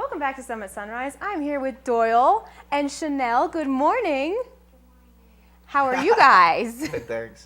Welcome back to Summit Sunrise. I'm here with Doyle and Chanel. Good morning. How are you guys? Good, thanks.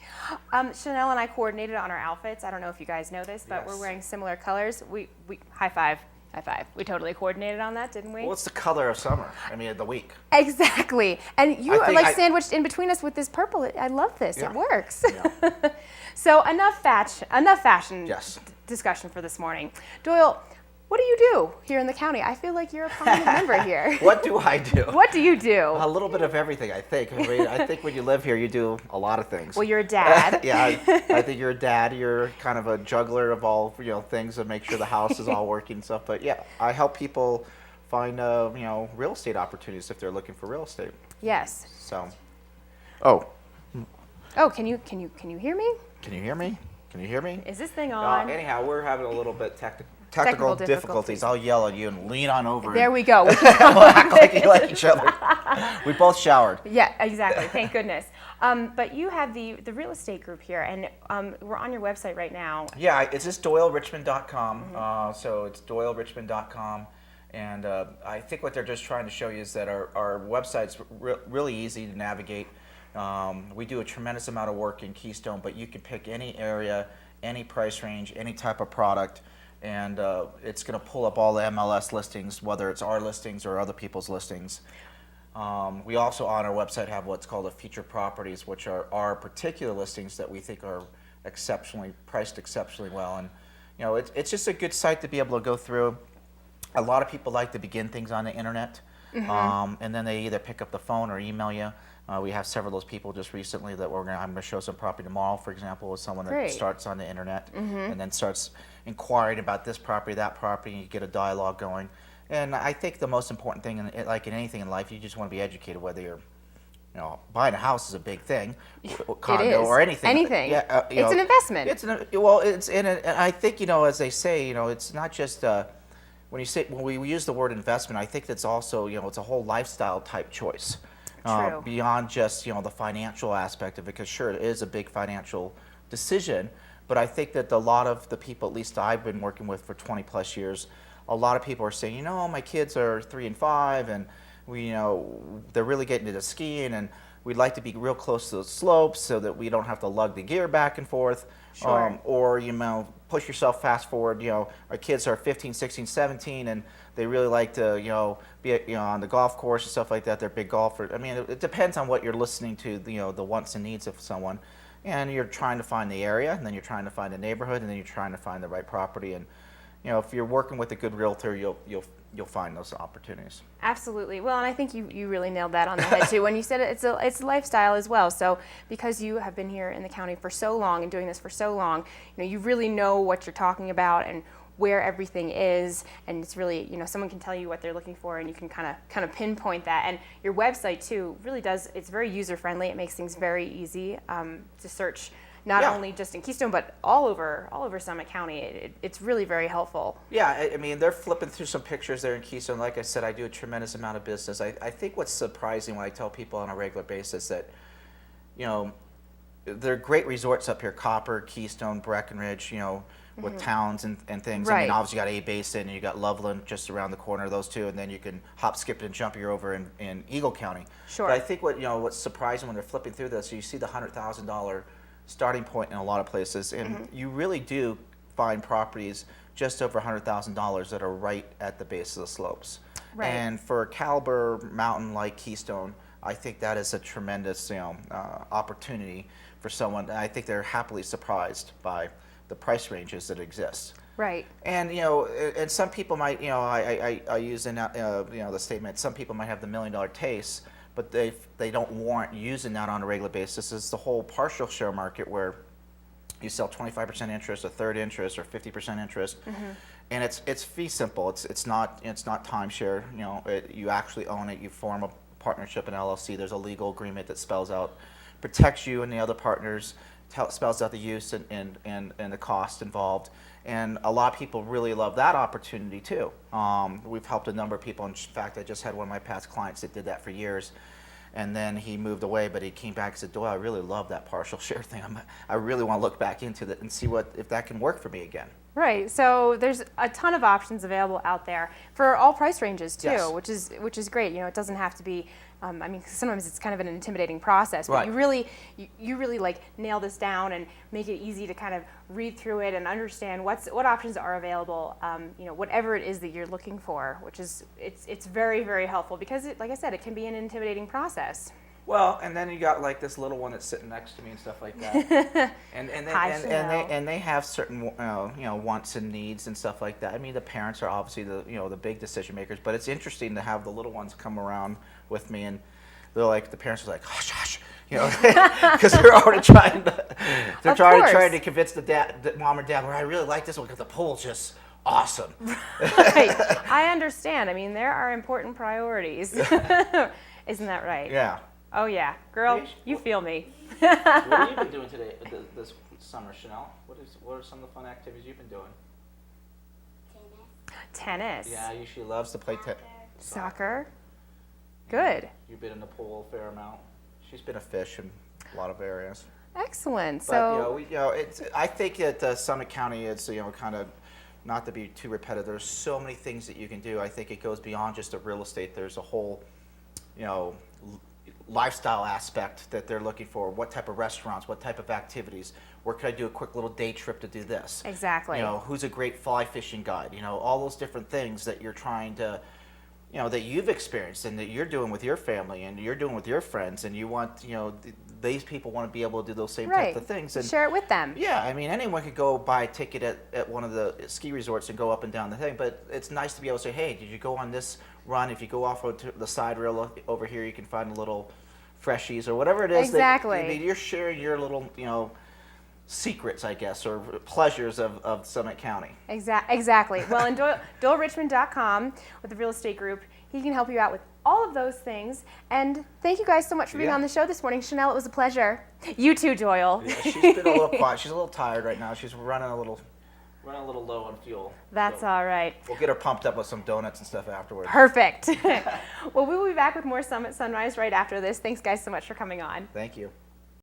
Chanel and I coordinated on our outfits. I don't know if you guys know this, but Yes. we're wearing similar colors. We high five. High five. We totally coordinated on that, didn't we? Well, it's the color of summer. I mean, the week. Exactly. And you I are think like sandwiched in between us with this purple. I love this. Yeah. It works. Yeah. So enough fashion Yes. discussion for this morning. Doyle, what do you do here in the county? I feel like you're a prominent member here. What do I do? What do you do? A little bit of everything, I think. I mean, I think when you live here, you do a lot of things. Well, you're a dad. Yeah, I think you're a dad. You're kind of a juggler of all things to make sure the house is all working and stuff. But yeah, I help people find real estate opportunities if they're looking for real estate. Yes. So, oh, Can you hear me? can you hear me? Can you hear me? Is this thing on? Anyhow, we're having a little bit technical Technical difficulties. I'll yell at you and lean on over. There and we go. we'll act like you like each other. We both showered. Yeah, exactly. Thank goodness. But you have the real estate group here, and we're on your website right now. Yeah, it's just DoyleRichmond.com. So it's DoyleRichmond.com. And I think what they're just trying to show you is that our website's really easy to navigate. We do a tremendous amount of work in Keystone, but you can pick any area, any price range, any type of product, and it's going to pull up all the MLS listings, whether it's our listings or other people's listings. We also on our website have what's called a feature properties, which are our particular listings that we think are priced exceptionally well. And it's just a good site to be able to go through. A lot of people like to begin things on the internet, and then they either pick up the phone or email you. We have several of those people just recently that I'm going to show some property tomorrow, for example, with someone that Great. starts on the internet and then starts inquiring about this property, that property, and you get a dialogue going. And I think the most important thing, like in anything in life, you just want to be educated. Whether you're, buying a house is a big thing, condo or anything. Anything. Yeah, it's an investment. It's in it. And I think as they say, it's not just when we use the word investment. I think that's also it's a whole lifestyle type choice. True. Beyond just the financial aspect of it, because sure it is a big financial decision, but I think that a lot of the people, at least I've been working with for 20 plus years, a lot of people are saying, my kids are 3 and 5, and they're really getting into skiing, and we'd like to be real close to the slopes so that we don't have to lug the gear back and forth. Sure. Or push yourself fast forward. Our kids are 15, 16, 17, and they really like to be on the golf course and stuff like that. They're big golfers. I mean, it depends on what you're listening to. The wants and needs of someone, and you're trying to find the area, and then you're trying to find the neighborhood, and then you're trying to find the right property. And if you're working with a good realtor, you'll find those opportunities. Absolutely. Well, and I think you really nailed that on the head too when you said it's a lifestyle as well. So because you have been here in the county for so long and doing this for so long, you really know what you're talking about and where everything is, and it's really someone can tell you what they're looking for, and you can kind of pinpoint that. And your website too really does. It's very user friendly. It makes things very easy to search. Not only just in Keystone, but all over Summit County. It's really very helpful. Yeah, I mean, they're flipping through some pictures there in Keystone. Like I said, I do a tremendous amount of business. I think what's surprising when I tell people on a regular basis that, there are great resorts up here, Copper, Keystone, Breckenridge, with towns and things. Right. I mean, obviously you got A-Basin and you got Loveland just around the corner, those two, and then you can hop, skip, and jump. You're over in Eagle County. Sure. But I think what's surprising when they're flipping through this, you see the $100,000 starting point in a lot of places, and you really do find properties just over $100,000 that are right at the base of the slopes. Right. And for a caliber mountain like Keystone, I think that is a tremendous opportunity for someone. I think they're happily surprised by the price ranges that exist. Right. And and some people might I use in the statement, some people might have the $1 million taste, but they don't warrant using that on a regular basis. It's the whole partial share market where you sell 25% interest, a third interest, or 50% interest, and it's fee simple. It's not timeshare. You actually own it. You form a partnership, an LLC. There's a legal agreement that protects you and the other partners, spells out the use and the cost involved. And a lot of people really love that opportunity too. We've helped a number of people. In fact, I just had one of my past clients that did that for years. And then he moved away, but he came back and said, Doyle, I really love that partial share thing. I really want to look back into that and see if that can work for me again. Right. So there's a ton of options available out there for all price ranges too, Yes. which is great. You know, it doesn't have to be. I mean, sometimes it's kind of an intimidating process, but Right. you really like nail this down and make it easy to kind of read through it and understand what options are available. You know, whatever it is that you're looking for, which is it's very, very helpful because like I said, it can be an intimidating process. Well, and then you got like this little one that's sitting next to me and stuff like that. Hi, Chanel. And they have certain wants and needs and stuff like that. I mean, the parents are obviously the big decision makers, but it's interesting to have the little ones come around with me, and they're like, the parents are like, hush, hush, you know, because they're already trying Of course. trying to convince the mom or dad, well, I really like this one because the pool's just awesome. Right. I understand. I mean, there are important priorities. Isn't that right? Yeah. Oh yeah, girl, Hey, you feel me. What have you been doing today, this summer, Chanel? What are some of the fun activities you've been doing? Tennis. Yeah, she loves to play Soccer. Good. You've been in the pool a fair amount. She's been a fish in a lot of areas. Excellent. But So I think that Summit County is kind of, not to be too repetitive. There's so many things that you can do. I think it goes beyond just a real estate. There's a whole, lifestyle aspect that they're looking for. What type of restaurants? What type of activities? Where could I do a quick little day trip to do this? exactly. Who's a great fly fishing guide? All those different things that you're trying to, that you've experienced and that you're doing with your family and you're doing with your friends, and you want, these people want to be able to do those same Right. types of things. And Share it with them. yeah, I mean, anyone could go buy a ticket at one of the ski resorts and go up and down the thing, but it's nice to be able to say, hey, did you go on this run? If you go off to the side rail over here, you can find a little freshies or whatever it is. Exactly. I mean, you're sharing your little, secrets, I guess, or pleasures of Summit County. Exactly. Well, in DoyleRichmond.com with the real estate group, he can help you out with all of those things. And thank you guys so much for being Yeah. on the show this morning. Chanel, it was a pleasure. You too, Doyle. Yeah, she's been a little quiet. She's a little tired right now. She's running a little low on fuel. That's So all right. We'll get her pumped up with some donuts and stuff afterwards. Perfect. Well, we will be back with more Summit Sunrise right after this. Thanks, guys, so much for coming on. Thank you.